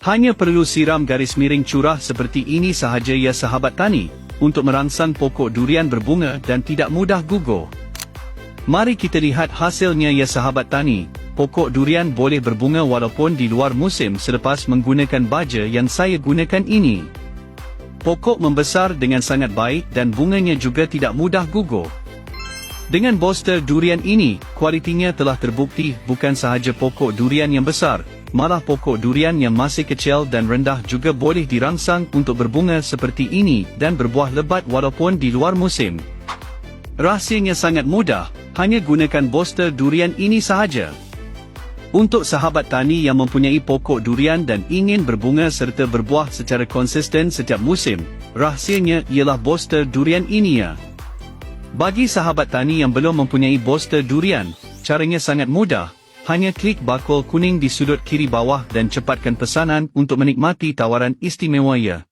Hanya perlu siram garis miring curah seperti ini sahaja ya sahabat tani, untuk merangsang pokok durian berbunga dan tidak mudah gugur. Mari kita lihat hasilnya ya sahabat tani. Pokok durian boleh berbunga walaupun di luar musim selepas menggunakan baja yang saya gunakan ini. Pokok membesar dengan sangat baik dan bunganya juga tidak mudah gugur. Dengan booster durian ini, kualitinya telah terbukti bukan sahaja pokok durian yang besar, malah pokok durian yang masih kecil dan rendah juga boleh dirangsang untuk berbunga seperti ini dan berbuah lebat walaupun di luar musim. Rahsianya sangat mudah, hanya gunakan booster durian ini sahaja. Untuk sahabat tani yang mempunyai pokok durian dan ingin berbunga serta berbuah secara konsisten setiap musim, rahsianya ialah booster durian ini ya. Bagi sahabat tani yang belum mempunyai booster durian, caranya sangat mudah. Hanya klik bakul kuning di sudut kiri bawah dan cepatkan pesanan untuk menikmati tawaran istimewa ya.